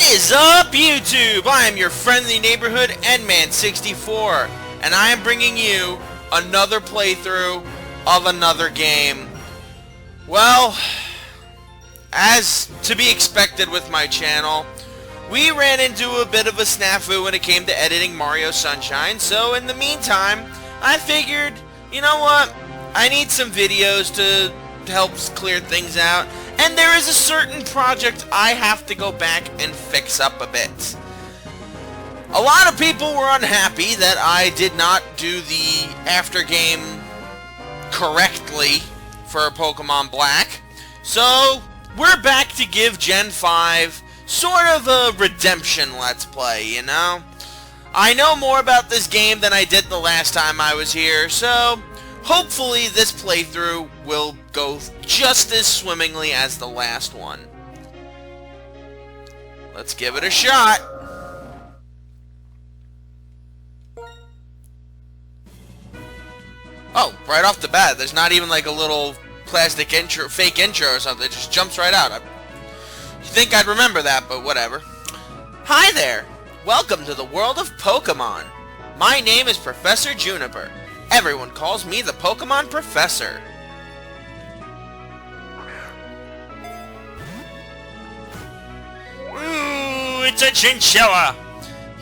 Is up, YouTube? I am your friendly neighborhood Endman64, and I am bringing you another playthrough of another game. Well, as to be expected with my channel, we ran into a bit of a snafu when it came to editing Mario Sunshine, so in the meantime, I figured, you know what, I need some videos to help clear things out. And there is a certain project I have to go back and fix up a bit. A lot of people were unhappy that I did not do the after game correctly for Pokemon Black. So, we're back to give Gen 5 sort of a redemption let's play, you know? I know more about this game than I did the last time I was here, so hopefully this playthrough will go just as swimmingly as the last one. Let's give it a shot. Oh, right off the bat, there's not even like a little plastic intro, fake intro or something. It just jumps right out. You'd think I'd remember that, but whatever. Hi there. Welcome to the world of Pokemon. My name is Professor Juniper. Everyone calls me the Pokemon Professor. Ooh, it's a chinchilla!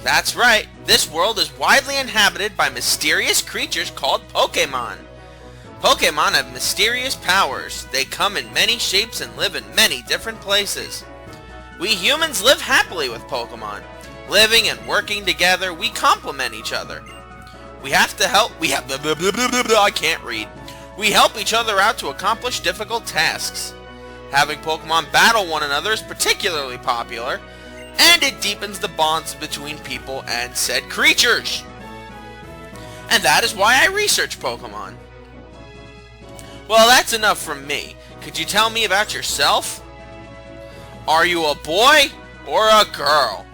That's right, this world is widely inhabited by mysterious creatures called Pokemon. Pokemon have mysterious powers. They come in many shapes and live in many different places. We humans live happily with Pokemon. Living and working together, we complement each other. We have to help, I can't read. We help each other out to accomplish difficult tasks. Having Pokemon battle one another is particularly popular, and it deepens the bonds between people and said creatures. And that is why I research Pokemon. Well, that's enough from me. Could you tell me about yourself? Are you a boy or a girl?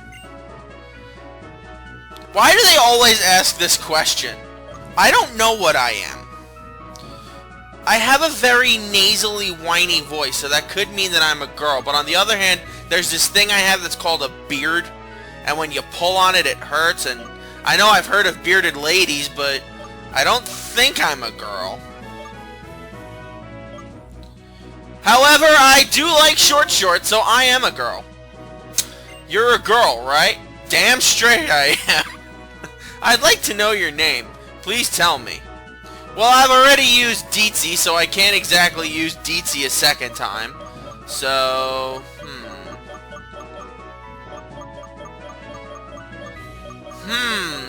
Why do they always ask this question? I don't know what I am. I have a very nasally, whiny voice, so that could mean that I'm a girl. But on the other hand, there's this thing I have that's called a beard. And when you pull on it, it hurts. And I know I've heard of bearded ladies, but I don't think I'm a girl. However, I do like short shorts, so I am a girl. You're a girl, right? Damn straight I am. I'd like to know your name. Please tell me. Well, I've already used Deetsy, so I can't exactly use Deetsy a second time. So,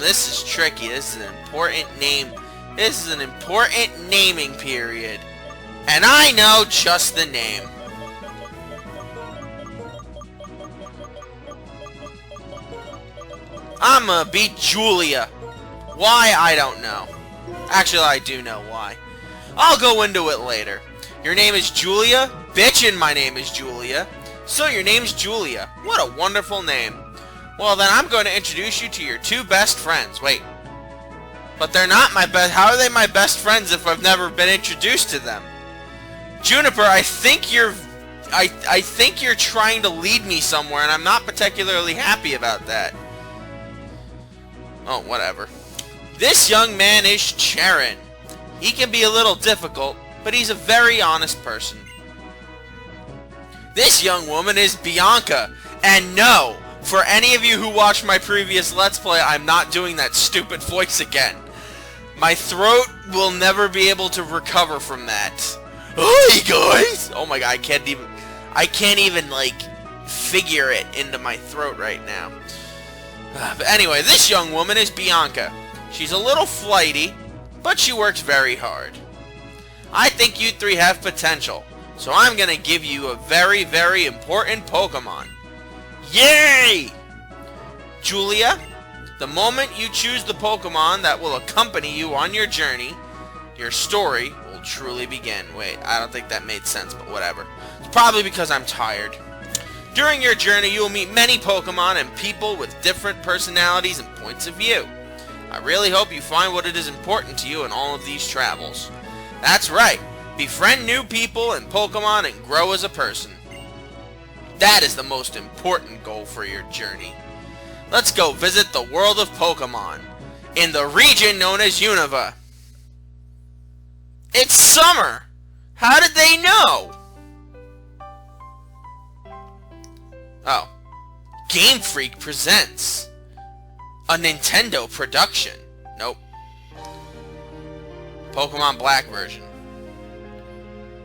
this is tricky. This is an important name. This is an important naming period. And I know just the name. I'm gonna be Julia. Why, I don't know. Actually, I do know why. I'll go into it later. Your name is Julia? Bitchin', my name is Julia. So your name's Julia. What a wonderful name. Well, then I'm going to introduce you to your two best friends. Wait. But they're not my best... How are they my best friends if I've never been introduced to them? Juniper, I think you're... I think you're trying to lead me somewhere, and I'm not particularly happy about that. Oh, whatever. This young man is Charon. He can be a little difficult, but he's a very honest person. This young woman is Bianca. And no, for any of you who watched my previous Let's Play, I'm not doing that stupid voice again. My throat will never be able to recover from that. Hi guys! Oh my god, I can't even like figure it into my throat right now. But anyway, this young woman is Bianca. She's a little flighty, but she works very hard. I think you three have potential, so I'm gonna give you a very, very important Pokemon. Yay! Julia, the moment you choose the Pokemon that will accompany you on your journey, your story will truly begin. Wait, I don't think that made sense, but whatever. It's probably because I'm tired. During your journey, you will meet many Pokemon and people with different personalities and points of view. I really hope you find what it is important to you in all of these travels. That's right, befriend new people and Pokemon and grow as a person. That is the most important goal for your journey. Let's go visit the world of Pokemon in the region known as Unova. It's summer! How did they know? Oh. Game Freak presents a Nintendo production. Nope. Pokemon Black version.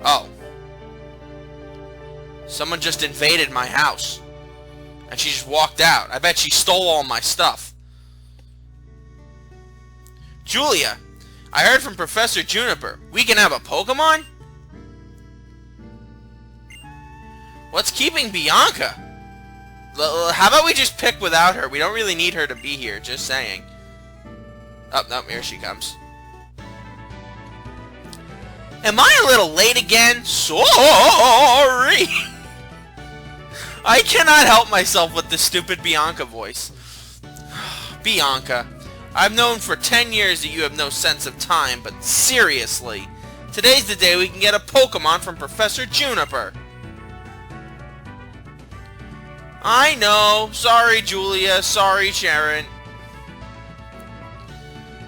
Oh. Someone just invaded my house. And she just walked out. I bet she stole all my stuff. Julia, I heard from Professor Juniper. We can have a Pokemon? What's keeping Bianca? How about we just pick without her? We don't really need her to be here, just saying. Oh, no, here she comes. Am I a little late again? Sorry! I cannot help myself with this stupid Bianca voice. Bianca, I've known for 10 years that you have no sense of time, but seriously, today's the day we can get a Pokemon from Professor Juniper. I know. Sorry, Julia. Sorry, Sharon.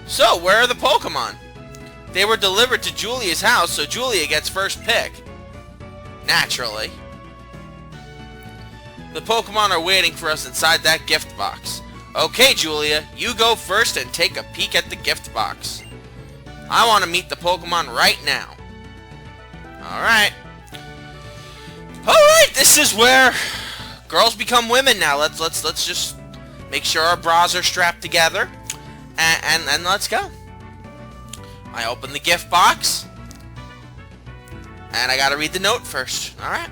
So, where are the Pokemon? They were delivered to Julia's house, so Julia gets first pick. Naturally. The Pokemon are waiting for us inside that gift box. Okay, Julia, you go first and take a peek at the gift box. I want to meet the Pokemon right now. Alright. Alright, this is where girls become women now. Let's just make sure our bras are strapped together. And let's go. I open the gift box. And I gotta read the note first. Alright.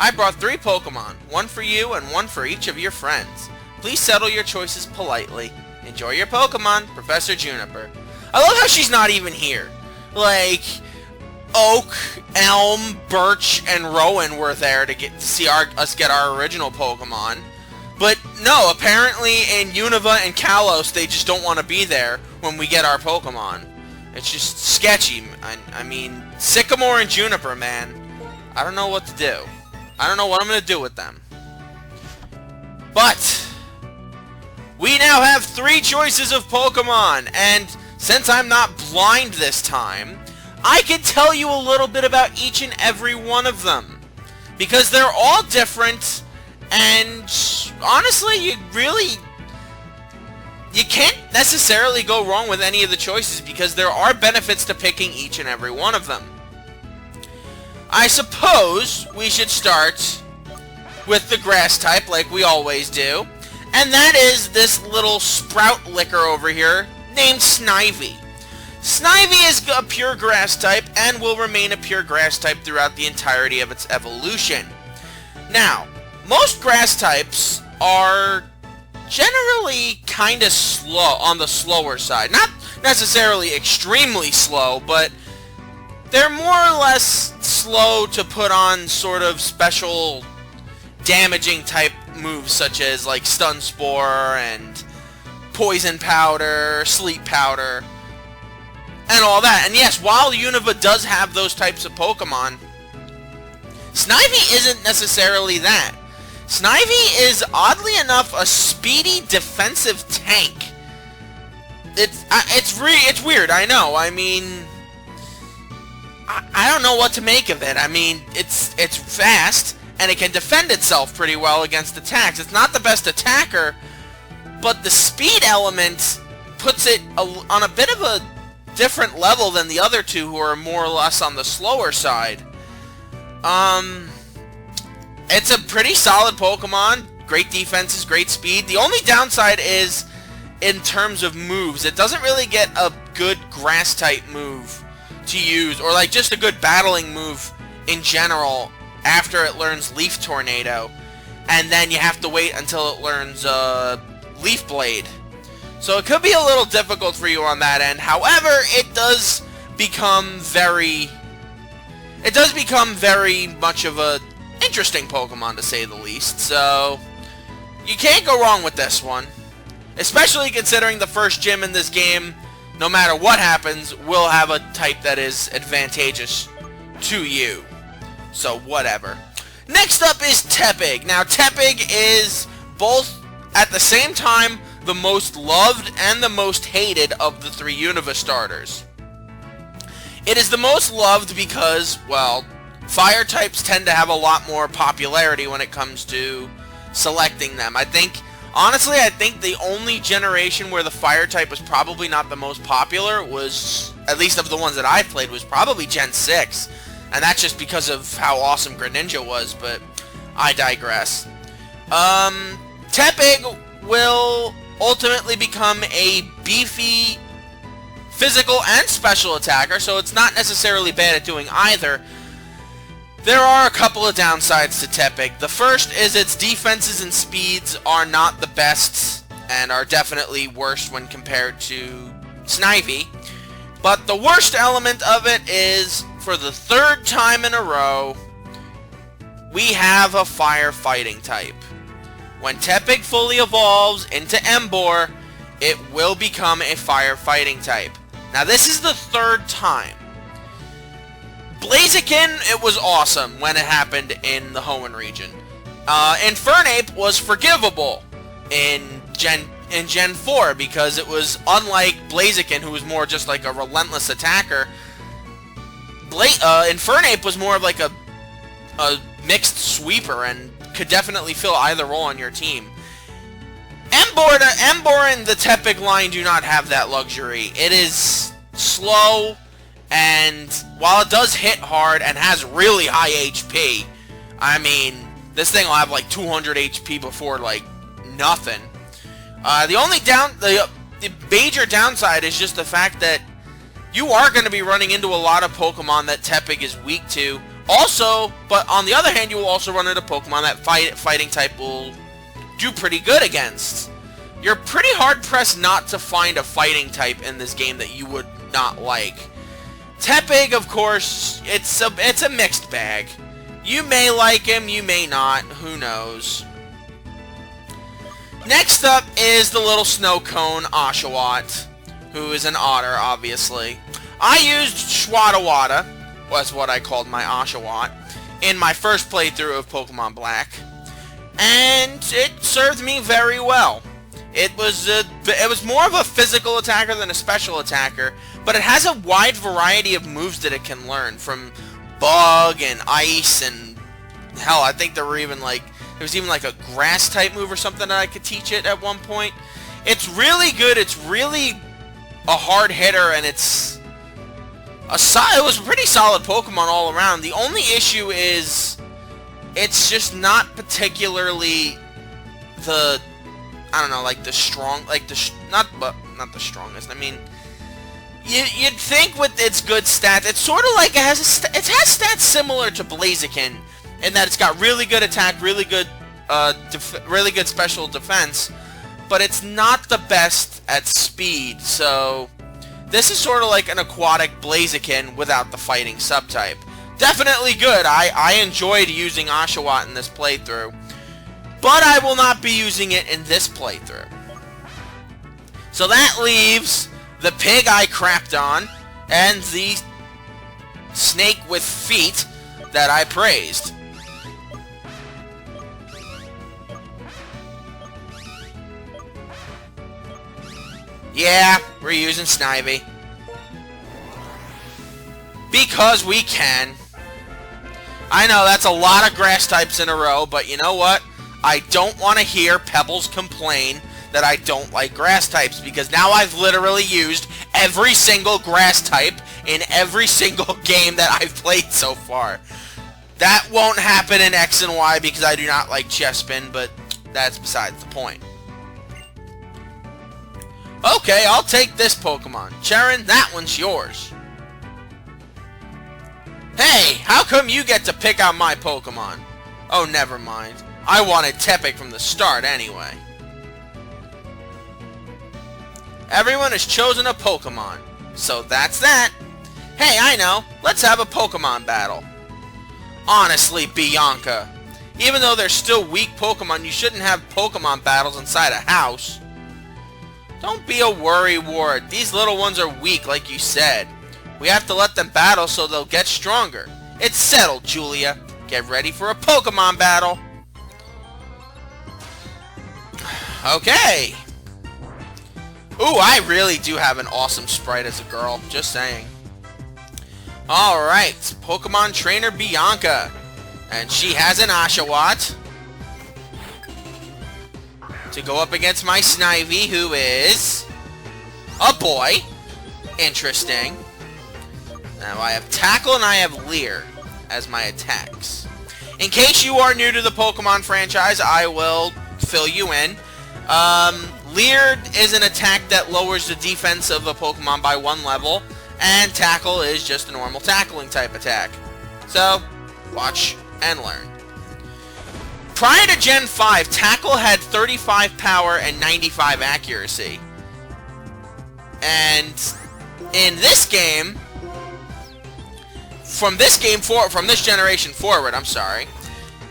I brought 3 Pokemon. One for you and one for each of your friends. Please settle your choices politely. Enjoy your Pokemon, Professor Juniper. I love how she's not even here. Like, Oak, Elm, Birch, and Rowan were there to see us get our original Pokemon. But no, apparently in Unova and Kalos, they just don't want to be there when we get our Pokemon. It's just sketchy. I mean, Sycamore and Juniper, man. I don't know what to do. I don't know what I'm going to do with them. But we now have 3 choices of Pokemon, and since I'm not blind this time, I can tell you a little bit about each and every one of them. Because they're all different, and honestly, you can't necessarily go wrong with any of the choices because there are benefits to picking each and every one of them. I suppose we should start with the grass type like we always do, and that is this little sprout licker over here named Snivy. Snivy is a pure grass type and will remain a pure grass type throughout the entirety of its evolution. Now, most grass types are generally kind of slow, on the slower side. Not necessarily extremely slow, but they're more or less slow to put on sort of special damaging type moves such as like Stun Spore and Poison Powder, Sleep Powder, and all that. And yes, while Unova does have those types of Pokemon, Snivy isn't necessarily that. Snivy is, oddly enough, a speedy defensive tank. It's weird, I know. I mean, I don't know what to make of it. I mean, it's fast, and it can defend itself pretty well against attacks. It's not the best attacker, but the speed element puts it on a bit of a different level than the other two, who are more or less on the slower side. It's a pretty solid Pokemon. Great defenses, great speed. The only downside is in terms of moves. It doesn't really get a good grass-type move to use, or like just a good battling move in general after it learns Leaf Tornado. And then you have to wait until it learns Leaf Blade. So it could be a little difficult for you on that end. However, it does become very much of a interesting Pokemon, to say the least. So you can't go wrong with this one. Especially considering the first gym in this game, no matter what happens, will have a type that is advantageous to you. So whatever. Next up is Tepig. Now, Tepig is both, at the same time, the most loved and the most hated of the 3 Unova starters. It is the most loved because, well, fire types tend to have a lot more popularity when it comes to selecting them. Honestly, I think the only generation where the fire type was probably not the most popular was, at least of the ones that I played, was probably Gen 6. And that's just because of how awesome Greninja was, but I digress. Tepig will ultimately become a beefy physical and special attacker, so it's not necessarily bad at doing either. There are a couple of downsides to Tepig. The first is its defenses and speeds are not the best, and are definitely worse when compared to Snivy. But the worst element of it is, for the 3rd time in a row, we have a fire fighting type. When Tepig fully evolves into Emboar, it will become a fire fighting type. Now, this is the 3rd time. Blaziken, it was awesome when it happened in the Hoenn region. Infernape was forgivable in Gen 4 because it was unlike Blaziken, who was more just like a relentless attacker. Infernape was more of like a mixed sweeper and could definitely fill either role on your team. Emboar and the Tepig line do not have that luxury. It is slow, and while it does hit hard and has really high HP, I mean, this thing will have like 200 HP before like nothing. The major downside is just the fact that you are going to be running into a lot of Pokemon that Tepig is weak to. Also, but on the other hand, you will also run into Pokemon that fighting type will do pretty good against. You're pretty hard-pressed not to find a fighting type in this game that you would not like. Tepig, of course, it's a mixed bag. You may like him, you may not, who knows. Next up is the little snow cone Oshawott, who is an otter, obviously. I used Schwadawada, was what I called my Oshawott, in my first playthrough of Pokemon Black, and it served me very well. It was more of a physical attacker than a special attacker, but it has a wide variety of moves that it can learn, from Bug and Ice, and hell, I think there was even like a grass type move or something that I could teach it at one point. It's really good. It's really a hard hitter, and it was a pretty solid Pokemon all around. The only issue is it's just not particularly not the strongest. I mean, you'd think with its good stats, it's sort of like it has stats similar to Blaziken in that it's got really good attack, really good special defense, but it's not the best at speed. So this is sort of like an aquatic Blaziken without the fighting subtype. Definitely good. I enjoyed using Oshawott in this playthrough, but I will not be using it in this playthrough. So that leaves the pig I crapped on and the snake with feet that I praised. Yeah, we're using Snivy. Because we can. I know that's a lot of grass types in a row, but you know what? I don't want to hear Pebbles complain that I don't like grass types, because now I've literally used every single grass type in every single game that I've played so far. That won't happen in X and Y because I do not like Chespin, but that's besides the point. Okay, I'll take this Pokemon. Charon, that one's yours. Hey, how come you get to pick out my Pokemon? Oh, never mind. I wanted Tepig from the start anyway. Everyone has chosen a Pokemon, so that's that. Hey, I know. Let's have a Pokemon battle. Honestly, Bianca, even though they're still weak Pokemon, you shouldn't have Pokemon battles inside a house. Don't be a worrywart. These little ones are weak, like you said. We have to let them battle so they'll get stronger. It's settled, Julia. Get ready for a Pokemon battle. Okay. Ooh, I really do have an awesome sprite as a girl. Just saying. Alright, Pokemon Trainer Bianca. And she has an Oshawott to go up against my Snivy, who is a boy. Interesting. Now I have Tackle and I have Leer as my attacks. In case you are new to the Pokemon franchise, I will fill you in. Leer is an attack that lowers the defense of a Pokemon by 1 level, and Tackle is just a normal tackling type attack. So, watch and learn. Prior to Gen 5, Tackle had 35 power and 95 accuracy. And in this game, from this generation forward,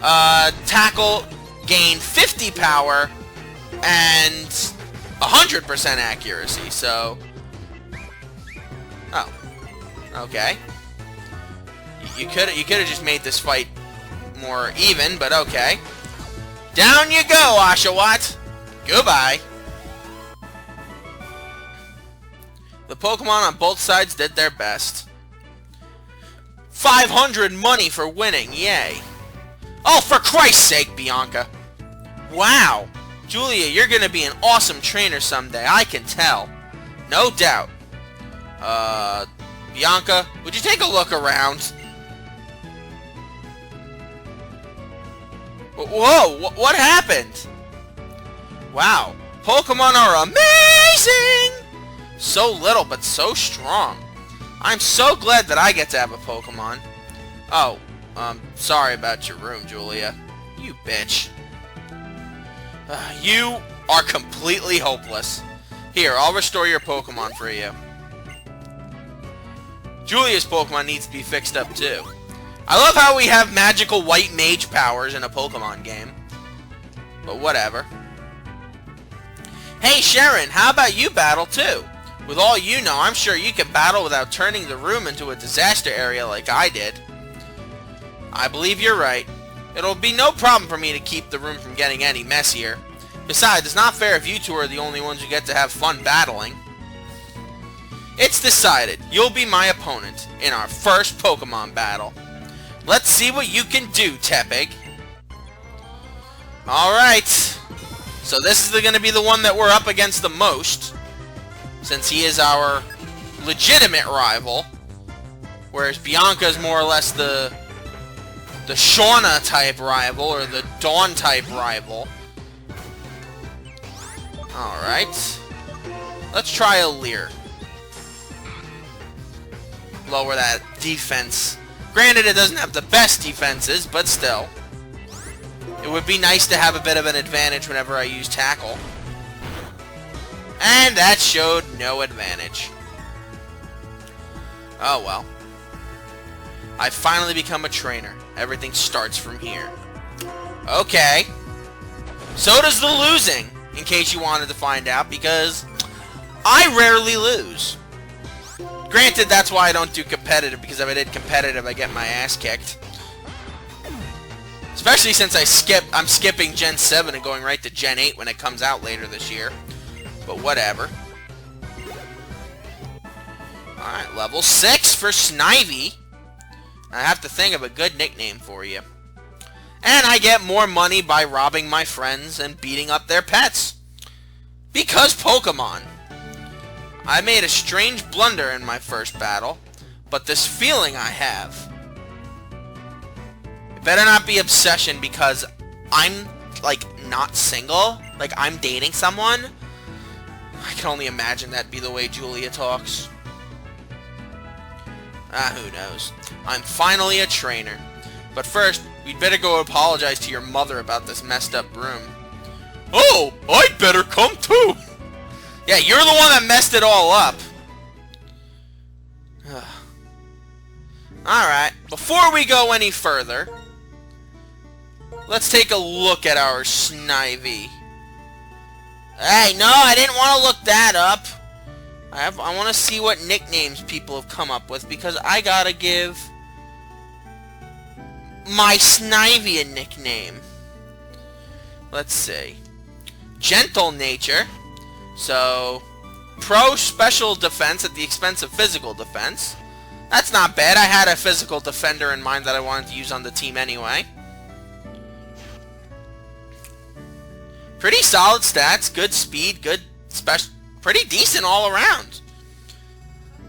Tackle gained 50 power and 100% accuracy. So, oh, okay. You could have just made this fight more even, but okay. Down you go, Oshawott. Goodbye. The Pokemon on both sides did their best. 500 money for winning, yay. Oh, for Christ's sake, Bianca. Wow. Julia, you're gonna be an awesome trainer someday, I can tell. No doubt. Bianca, would you take a look around? Whoa, what happened? Wow, Pokemon are amazing! So little, but so strong. I'm so glad that I get to have a Pokemon. Oh, sorry about your room, Julia. You bitch. You are completely hopeless. Here, I'll restore your Pokemon for you. Julia's Pokemon needs to be fixed up too. I love how we have magical white mage powers in a Pokemon game. But whatever. Hey Sharon, how about you battle too? With all you know, I'm sure you can battle without turning the room into a disaster area like I did. I believe you're right. It'll be no problem for me to keep the room from getting any messier. Besides, it's not fair if you two are the only ones who get to have fun battling. It's decided. You'll be my opponent in our first Pokemon battle. Let's see what you can do, Tepig. Alright. So this is going to be the one that we're up against the most, since he is our legitimate rival. Whereas Bianca is more or less the Shauna type rival, or the Dawn type rival. Alright. Let's try a Leer. Lower that defense. Granted, it doesn't have the best defenses, but still. It would be nice to have a bit of an advantage whenever I use Tackle. And that showed no advantage. Oh well. I finally become a trainer. Everything starts from here. Okay. So does the losing, in case you wanted to find out, because I rarely lose. Granted, that's why I don't do competitive, because if I did competitive, I get my ass kicked. Especially since I'm skipping Gen 7 and going right to Gen 8 when it comes out later this year. But whatever. Alright, level 6 for Snivy. I have to think of a good nickname for you. And I get more money by robbing my friends and beating up their pets. Because Pokemon. I made a strange blunder in my first battle, but this feeling I have. It better not be obsession, because I'm, like, not single. Like, I'm dating someone. I can only imagine that'd be the way Julia talks. Who knows. I'm finally a trainer. But first, we'd better go apologize to your mother about this messed up room. Oh, I'd better come too! Yeah, you're the one that messed it all up. Alright, before we go any further, let's take a look at our Snivy. Hey, no, I didn't want to look that up. I want to see what nicknames people have come up with, because I gotta give my Snivy a nickname? Let's see. Gentle nature. So, pro special defense at the expense of physical defense. That's not bad. I had a physical defender in mind that I wanted to use on the team anyway. Pretty solid stats. Good speed. Good special. Pretty decent all around.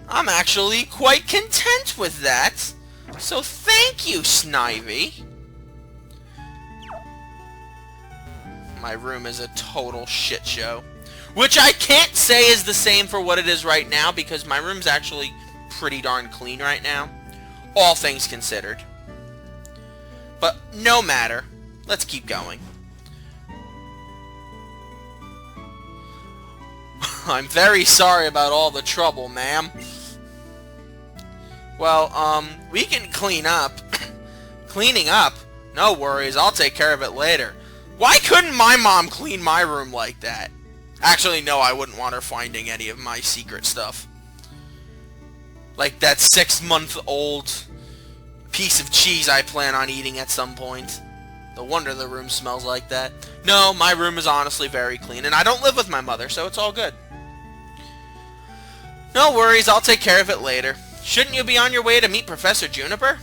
I'm actually quite content with that. So thank you, Snivy. My room is a total shit show. Which I can't say is the same for what it is right now, because my room's actually pretty darn clean right now. All things considered. But no matter. Let's keep going. I'm very sorry about all the trouble, ma'am. Well, we can clean up. Cleaning up? No worries, I'll take care of it later. Why couldn't my mom clean my room like that? Actually, no, I wouldn't want her finding any of my secret stuff. Like that 6-month-old piece of cheese I plan on eating at some point. No wonder the room smells like that. No, my room is honestly very clean, and I don't live with my mother, so it's all good. No worries, I'll take care of it later. Shouldn't you be on your way to meet Professor Juniper?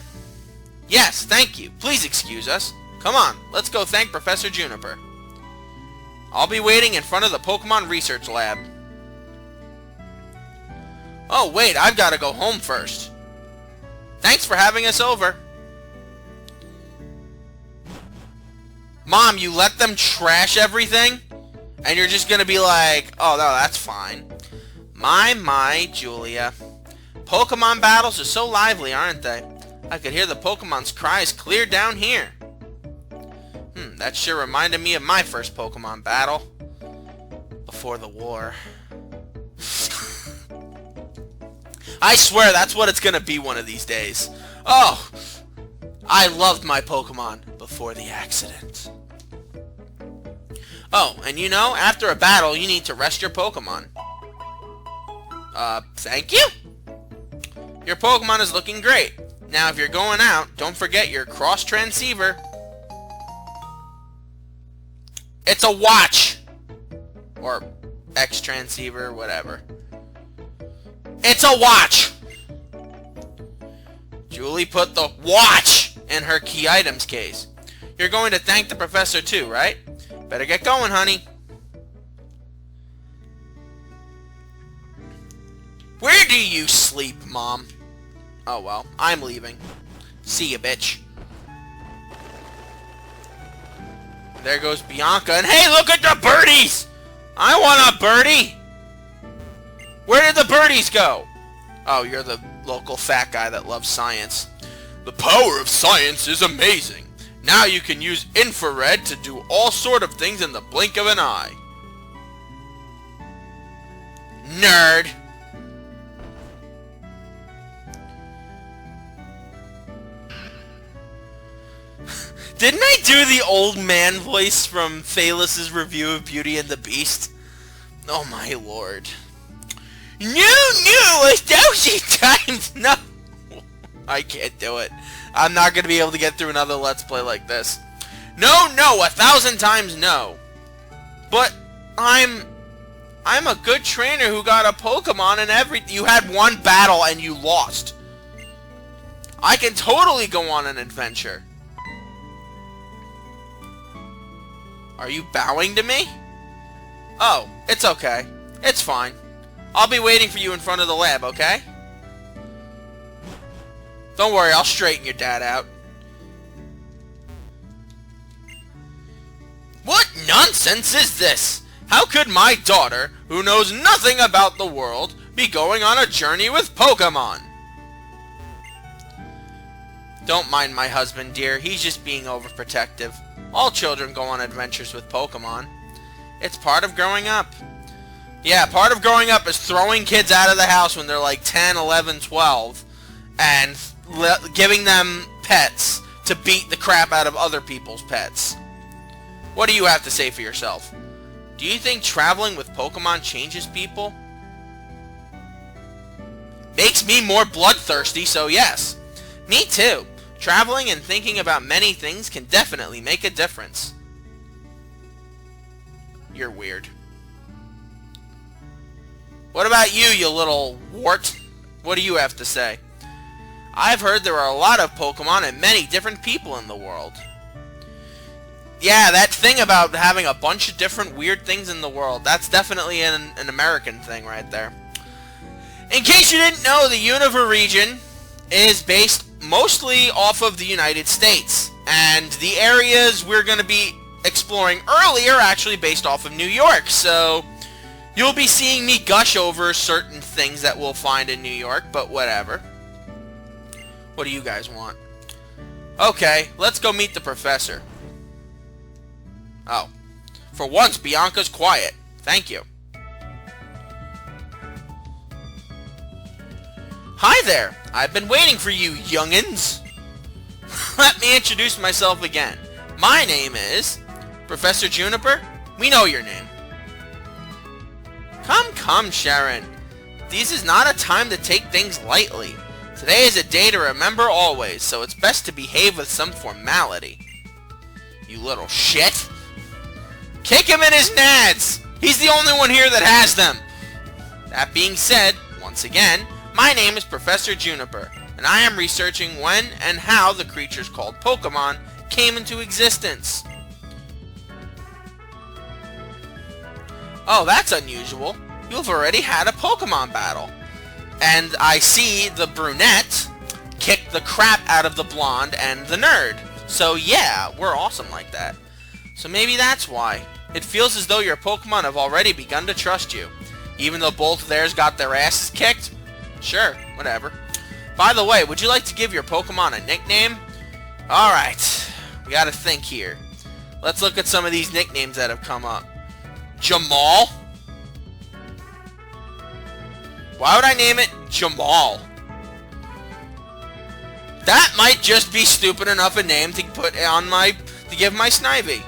Yes, thank you. Please excuse us. Come on, let's go thank Professor Juniper. I'll be waiting in front of the Pokemon Research Lab. Oh, wait, I've got to go home first. Thanks for having us over. Mom, you let them trash everything? And you're just going to be like, oh, no, that's fine. My, Julia. Pokemon battles are so lively, aren't they? I could hear the Pokemon's cries clear down here. That sure reminded me of my first Pokemon battle. Before the war. I swear that's what it's gonna be one of these days. Oh! I loved my Pokemon before the accident. Oh, and you know, after a battle, you need to rest your Pokemon. Thank you? Your Pokemon is looking great. Now, if you're going out, don't forget your cross transceiver. It's a watch! Or X transceiver, whatever. It's a watch! Julie put the watch in her key items case. You're going to thank the professor too, right? Better get going, honey. Where do you sleep, Mom? Oh well, I'm leaving. See ya, bitch. There goes Bianca, and hey, look at the birdies! I want a birdie! Where did the birdies go? Oh, you're the local fat guy that loves science. The power of science is amazing. Now you can use infrared to do all sort of things in the blink of an eye. Nerd. Didn't I do the old man voice from Phalus's review of Beauty and the Beast? Oh my lord. No, 1,000 times no! I can't do it. I'm not going to be able to get through another Let's Play like this. No, 1,000 times no. But I'm a good trainer who got a Pokemon and everything. You had one battle and you lost. I can totally go on an adventure. Are you bowing to me? Oh, it's okay. It's fine. I'll be waiting for you in front of the lab, okay? Don't worry, I'll straighten your dad out. What nonsense is this? How could my daughter, who knows nothing about the world, be going on a journey with Pokemon? Don't mind my husband, dear. He's just being overprotective. All children go on adventures with Pokemon. It's part of growing up. Yeah, part of growing up is throwing kids out of the house when they're like 10, 11, 12 and giving them pets to beat the crap out of other people's pets. What do you have to say for yourself? Do you think traveling with Pokemon changes people? Makes me more bloodthirsty, so yes. Me too. Traveling and thinking about many things can definitely make a difference. You're weird. What about you, you little wart? What do you have to say? I've heard there are a lot of Pokemon and many different people in the world. Yeah, that thing about having a bunch of different weird things in the world, that's definitely an American thing right there. In case you didn't know, the Unova region is based mostly off of the United States, and the areas we're going to be exploring early are actually based off of New York, so you'll be seeing me gush over certain things that we'll find in New York, but whatever. What do you guys want? Okay, let's go meet the professor. Oh. For once, Bianca's quiet. Thank you. Hi there! I've been waiting for you, youngins! Let me introduce myself again. My name is... Professor Juniper? We know your name. Come, Sharon. This is not a time to take things lightly. Today is a day to remember always, so it's best to behave with some formality. You little shit! Kick him in his nads! He's the only one here that has them! That being said, once again, my name is Professor Juniper, and I am researching when and how the creatures called Pokemon came into existence. Oh, that's unusual. You've already had a Pokemon battle. And I see the brunette kick the crap out of the blonde and the nerd. So yeah, we're awesome like that. So maybe that's why. It feels as though your Pokemon have already begun to trust you. Even though both of theirs got their asses kicked? Sure, whatever. By the way, would you like to give your Pokemon a nickname? Alright, we gotta think here. Let's look at some of these nicknames that have come up. Jamal? Why would I name it Jamal? That might just be stupid enough a name to put on to give my Snivy.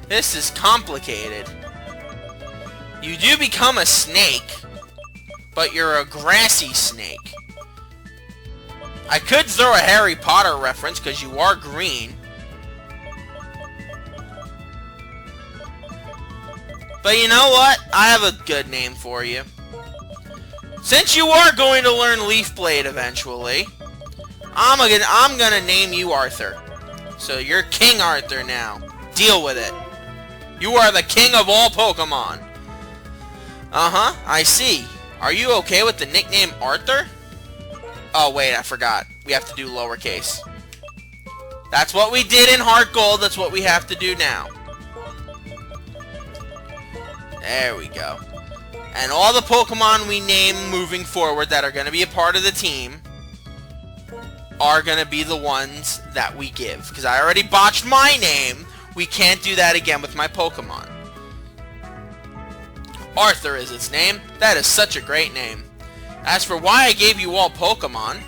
This is complicated. You do become a snake, but you're a grassy snake. I could throw a Harry Potter reference because you are green. But you know what? I have a good name for you. Since you are going to learn Leaf Blade eventually, I'm gonna name you Arthur. So you're King Arthur now. Deal with it. You are the king of all Pokemon. Uh-huh, I see. Are you okay with the nickname Arthur? Oh, wait, I forgot. We have to do lowercase. That's what we did in Heart Gold. That's what we have to do now. There we go. And all the Pokemon we name moving forward that are going to be a part of the team are going to be the ones that we give. Because I already botched my name. We can't do that again with my Pokemon. Arthur is its name. That is such a great name. As for why I gave you all Pokemon...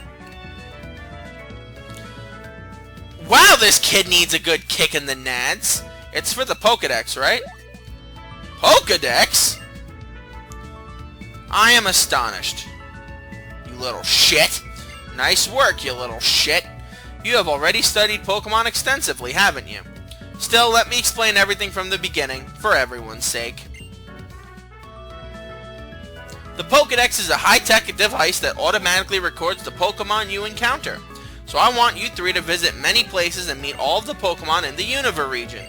Wow, this kid needs a good kick in the nads. It's for the Pokedex, right? Pokedex? I am astonished. You little shit. Nice work, you little shit. You have already studied Pokemon extensively, haven't you? Still, let me explain everything from the beginning, for everyone's sake. The Pokedex is a high-tech device that automatically records the Pokemon you encounter. So I want you three to visit many places and meet all of the Pokemon in the Unova region.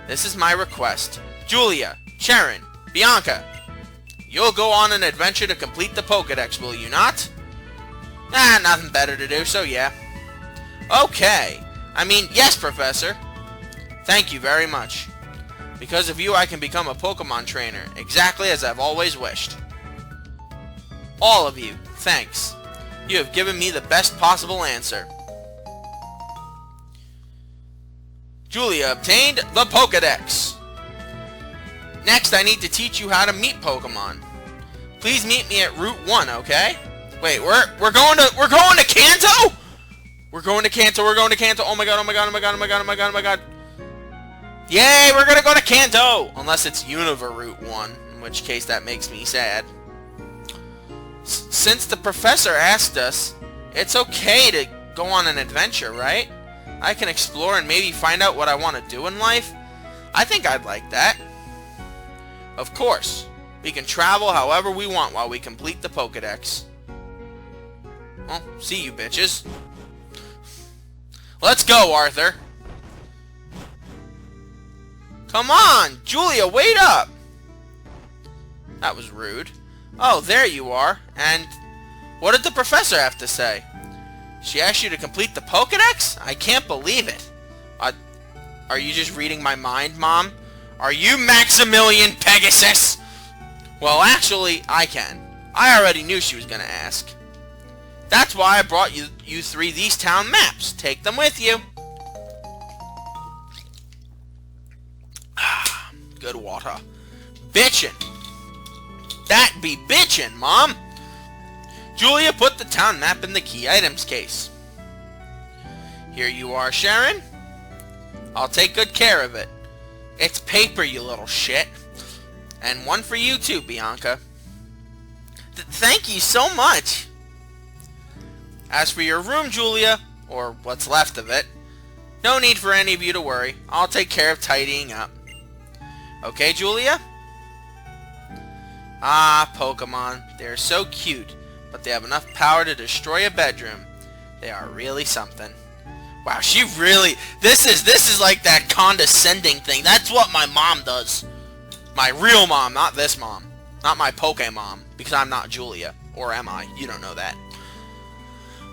This is my request. Julia, Sharon, Bianca, you'll go on an adventure to complete the Pokedex, will you not? Nothing better to do, so yeah. Okay. I mean, yes, Professor. Thank you very much. Because of you, I can become a Pokemon trainer, exactly as I've always wished. All of you, thanks. You have given me the best possible answer. Julia obtained the Pokédex. Next, I need to teach you how to meet Pokemon. Please meet me at Route 1, okay? Wait, we're going to Kanto? We're going to Kanto, we're going to Kanto. Oh my god, oh my god, oh my god, oh my god, oh my god, oh my god. Yay, we're gonna go to Kanto! Unless it's Unova Route 1, in which case that makes me sad. Since the professor asked us, it's okay to go on an adventure, right? I can explore and maybe find out what I want to do in life. I think I'd like that. Of course, we can travel however we want while we complete the Pokédex. Well, see you bitches. Let's go, Arthur. Come on, Julia, wait up! That was rude. Oh, there you are. And what did the professor have to say? She asked you to complete the Pokédex? I can't believe it. Are you just reading my mind, Mom? Are you Maximilian Pegasus? Well, actually, I can. I already knew she was going to ask. That's why I brought you three these town maps. Take them with you. Good water. Bitchin'. That be bitchin', Mom. Julia put the town map in the key items case. Here you are, Sharon. I'll take good care of it. It's paper, you little shit. And one for you too, Bianca. Thank you so much. As for your room, Julia, or what's left of it, no need for any of you to worry. I'll take care of tidying up. Okay, Julia? Ah, Pokemon. They're so cute, but they have enough power to destroy a bedroom. They are really something. Wow, she really... This is like that condescending thing. That's what my mom does. My real mom, not this mom. Not my Pokemon, because I'm not Julia. Or am I? You don't know that.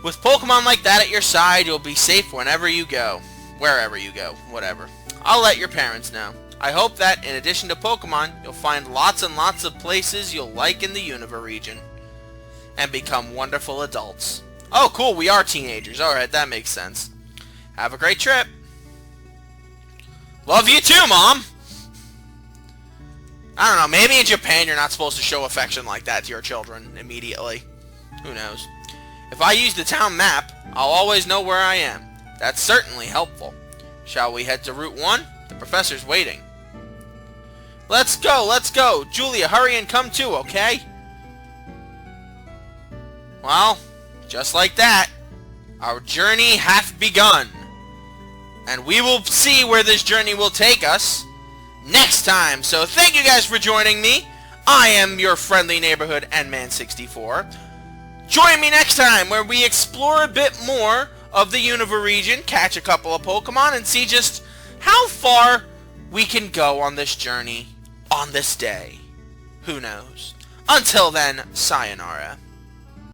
With Pokemon like that at your side, you'll be safe whenever you go. Wherever you go. Whatever. I'll let your parents know. I hope that, in addition to Pokemon, you'll find lots and lots of places you'll like in the Unova region. And become wonderful adults. Oh, cool, we are teenagers. Alright, that makes sense. Have a great trip. Love you too, Mom! I don't know, maybe in Japan you're not supposed to show affection like that to your children immediately. Who knows? If I use the town map, I'll always know where I am. That's certainly helpful. Shall we head to Route 1? The professor's waiting. Let's go, let's go! Julia, hurry and come too, okay? Well, just like that, our journey hath begun. And we will see where this journey will take us next time. So thank you guys for joining me. I am your friendly neighborhood N-Man64. Join me next time where we explore a bit more of the Unova region, catch a couple of Pokemon, and see just how far we can go on this journey on this day. Who knows? Until then, sayonara.